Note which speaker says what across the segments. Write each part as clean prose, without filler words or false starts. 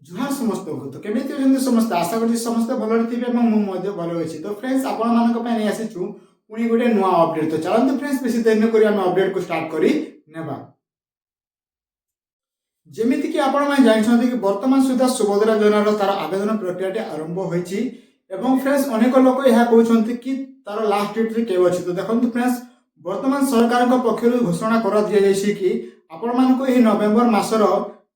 Speaker 1: जुहार समस्त को तो केमिति अछंती समस्त आशा करछि समस्त भलरे थिबे एवं मु मध्ये भल अछि। तो फ्रेंड्स आपण मानक पय नै आसीछु पुनी गोटे नुवा अपडेट। तो चलंतु फ्रेंड्स बेसी देर न करी हम अपडेट को स्टार्ट करी नेबा। जेमिति कि आपण माने जानिछन्ती कि वर्तमान सुधा सुभद्रा योजना रो तार आवेदन प्रक्रियाटी आरंभ होईछि एवं फ्रेंड्स अनेक लोक यहा कहउछन्ती कि तार लास्ट डेट रे केव अछि। तो देखंतु फ्रेंड्स वर्तमान सरकार को पक्षरु घोषणा करा दिया जायछि कि आपण मानको एही नवेम्बर मासर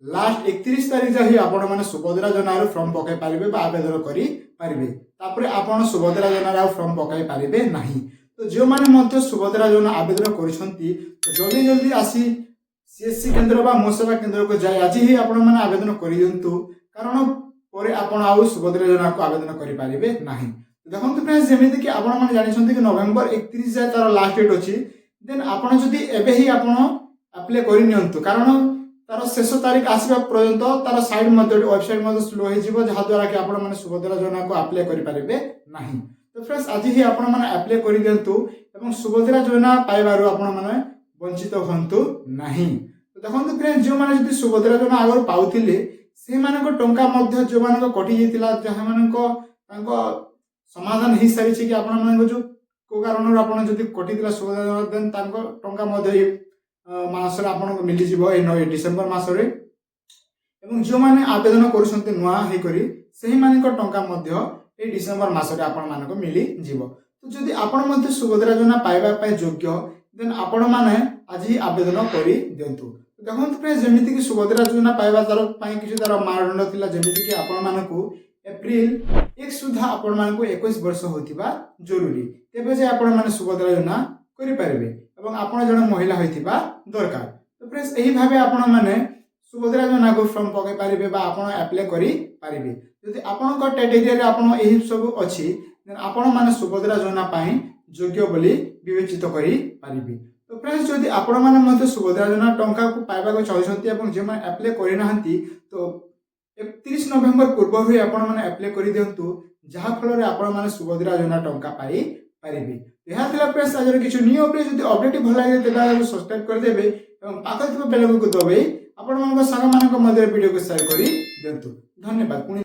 Speaker 1: लास्ट 31 तारिख जाहि आपण माने सुभद्रा योजना रो फॉर्म पकाई पारिबे बा आवेदन करी पारिबे। तापरे आपण सुभद्रा योजना रो फॉर्म पकाई पारिबे नाही। तो जो माने मध्य सुभद्रा योजना आवेदन करिसन्ती तो जल्दी जल्दी आसी सीएससी केंद्र बा मोसेवा केंद्र को जाय आज ही आपण माने आवेदन करि दियंतु कारण परे आपण आउ सुभद्रा योजना को आवेदन करि पारिबे नाही। देखंतु फ्रेंड्स जेमिति कि आपण माने जानिसन्ती कि नवेम्बर 31 जाय तार लास्ट डेट अछि देन आपण जदी एबे ही आपण अप्लाई करि नियंतु कारण तार शेष तारीख आसवा पर्यंत तार साइड मध्ये वेबसाइट मध्ये स्लो हो जिवो जहा द्वारा कि आपण माने सुभद्रा योजना को अप्लाई करि पारिबे नाही। तो फ्रेंड्स आज ही आपण माने अप्लाई करि दियंतु एवं सुभद्रा योजना पाइबारो आपण माने वंचित हंतु नाही। तो देखंतु फ्रेंड्स जो माने जदी सुभद्रा योजना आगर पाउथिले से मानको टंका मध्ये जो मानको कटि जेतिला जहा मानको तांको समाधान हि सारी छी कि आपण मानको जो को कारण आपण जदी कटि दिला सुभद्रा योजना देन तांको टंका मध्ये मासरे आपण मिलि जिवो ए डिसेंबर मासरे एवं जो माने आवेदन करूछन्ते नुआ हे करी सेही मानक टंका मध्ये ए डिसेंबर मासरे आपण मानक मिलि जिवो। तो जदी आपण मध्ये सुभद्रा योजना पाइबा पय योग्य देन आपण माने आज ही आवेदन करी देंतु। देखंतु फ्रेंड्स जेमिति कि सुभद्रा योजना पाइबा तार पय किछि तार मानदंड थिला जेमिति कि आपण मानकु एप्रिल 1 सुधा आपण मानकु 21 वर्ष होतिबा जरूरी तेबे जे आपण माने सुभद्रा योजना करि पारिबे एवं आपण जण महिला होइतिबा दरकार। तो फ्रेंड्स एही भाबे आपण माने सुभद्रा योजना को फॉर्म पकाई पारिबे बा आपण अप्लाई करि पारिबे। जदि आपण को कैटेगरी रे आपण एही सब अछि देन आपण माने सुभद्रा योजना पय योग्य बोली विवेचित करि पारिबे। तो फ्रेंड्स जदि आपण माने मते सुभद्रा योजना टंका को पाइबा को चाहछन्ती एवं जे माने अप्लाई करि नाहंती तो 31 नवेम्बर पूर्व हुई आपण माने अप्लाई करि दियंतु जहा फल रे आपण माने सुभद्रा योजना टंका पाई पारिबे। यह थिला फ्रेंड्स आज किछु न्यू अपडेट जदि अपडेट भल लागे तेबे सब्सक्राइब कर देबे एवं पाखा थिबा बेल को दबाई आपण मानक साग मानक मध्ये वीडियो को शेयर करि देंतु। धन्यवाद।